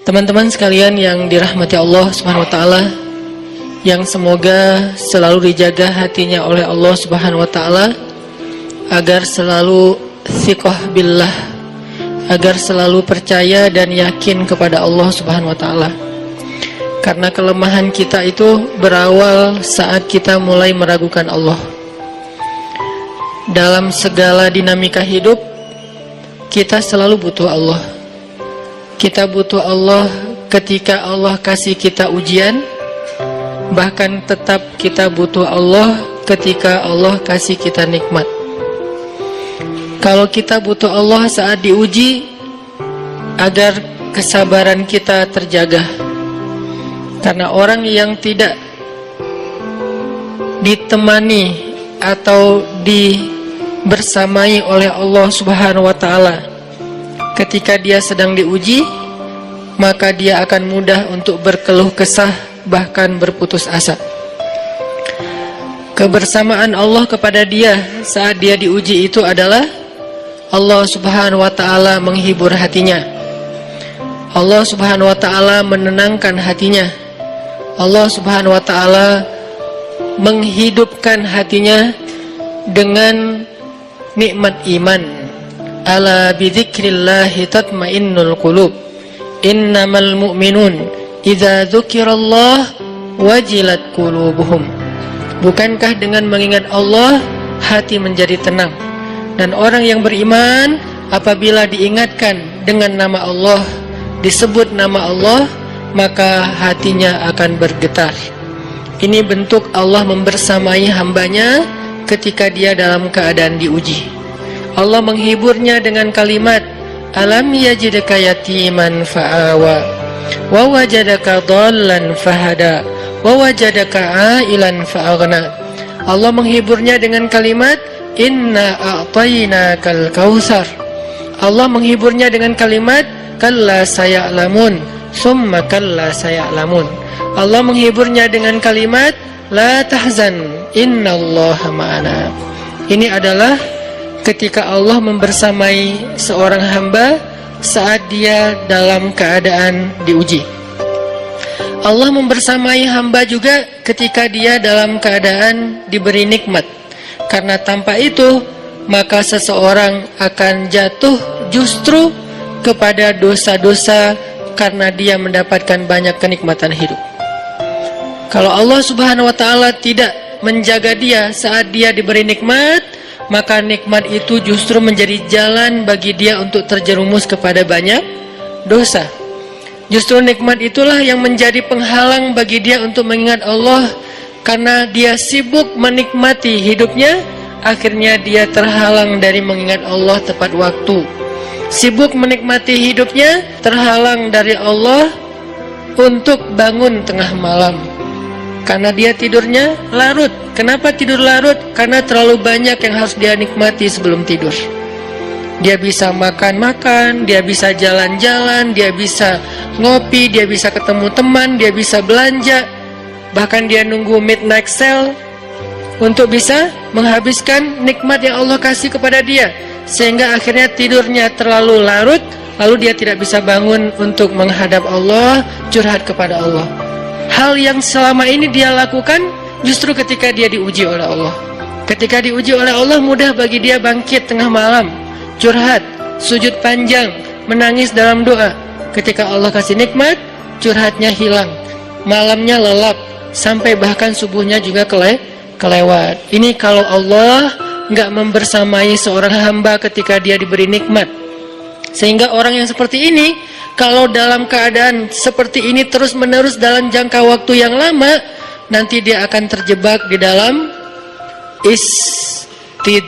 Teman-teman sekalian yang dirahmati Allah Subhanahu wa taala, yang semoga selalu dijaga hatinya oleh Allah Subhanahu wa taala agar selalu thiqah billah, agar selalu percaya dan yakin kepada Allah Subhanahu wa taala. Karena kelemahan kita itu berawal saat kita mulai meragukan Allah. Dalam segala dinamika hidup, kita selalu butuh Allah. Kita butuh Allah ketika Allah kasih kita ujian. Bahkan tetap kita butuh Allah ketika Allah kasih kita nikmat. Kalau kita butuh Allah saat diuji, agar kesabaran kita terjaga. Karena orang yang tidak ditemani atau dibersamai oleh Allah Subhanahu wa taala ketika dia sedang diuji, maka dia akan mudah untuk berkeluh kesah, bahkan berputus asa. Kebersamaan Allah kepada dia saat dia diuji itu adalah Allah Subhanahu wa taala menghibur hatinya. Allah Subhanahu wa taala menenangkan hatinya. Allah Subhanahu wa taala menghidupkan hatinya dengan nikmat iman. Ala bidzikrillahi tatmainnul qulub. Innamal mu'minun idza dzukirallah wajilat qulubuhum. Bukankah dengan mengingat Allah hati menjadi tenang? Dan orang yang beriman apabila diingatkan dengan nama Allah, disebut nama Allah, maka hatinya akan bergetar. Ini bentuk Allah membersamai hambanya ketika dia dalam keadaan diuji. Allah menghiburnya dengan kalimat, alam yajidka yatiman fa'awa wa wajadaka dhallan fahada wa wajadaka ailan fa'aghna. Allah menghiburnya dengan kalimat, inna a'tainakal kautsar. Allah menghiburnya dengan kalimat, kalla saya'lamun summa kalla saya'lamun. Allah menghiburnya dengan kalimat, la tahzan innallaha ma'ana. Ini adalah ketika Allah membersamai seorang hamba saat dia dalam keadaan diuji. Allah membersamai hamba juga ketika dia dalam keadaan diberi nikmat. Karena tanpa itu, maka seseorang akan jatuh justru kepada dosa-dosa karena dia mendapatkan banyak kenikmatan hidup. Kalau Allah Subhanahu wa taala tidak menjaga dia saat dia diberi nikmat, maka nikmat itu justru menjadi jalan bagi dia untuk terjerumus kepada banyak dosa. Justru nikmat itulah yang menjadi penghalang bagi dia untuk mengingat Allah. Karena dia sibuk menikmati hidupnya, akhirnya dia terhalang dari mengingat Allah tepat waktu. Sibuk menikmati hidupnya, terhalang dari Allah untuk bangun tengah malam. Karena dia tidurnya larut. Kenapa tidur larut? Karena terlalu banyak yang harus dia nikmati sebelum tidur. Dia bisa makan-makan, dia bisa jalan-jalan, dia bisa ngopi, dia bisa ketemu teman, dia bisa belanja. Bahkan dia nunggu midnight sale untuk bisa menghabiskan nikmat yang Allah kasih kepada dia. Sehingga akhirnya tidurnya terlalu larut, lalu dia tidak bisa bangun untuk menghadap Allah, curhat kepada Allah. Hal yang selama ini dia lakukan justru ketika dia diuji oleh Allah. Ketika diuji oleh Allah, mudah bagi dia bangkit tengah malam, curhat, sujud panjang, menangis dalam doa. Ketika Allah kasih nikmat, curhatnya hilang, malamnya lelap, sampai bahkan subuhnya juga kelewat. Ini kalau Allah nggak membersamai seorang hamba ketika dia diberi nikmat. Sehingga orang yang seperti ini, kalau dalam keadaan seperti ini terus-menerus dalam jangka waktu yang lama, nanti dia akan terjebak di dalam istidraj.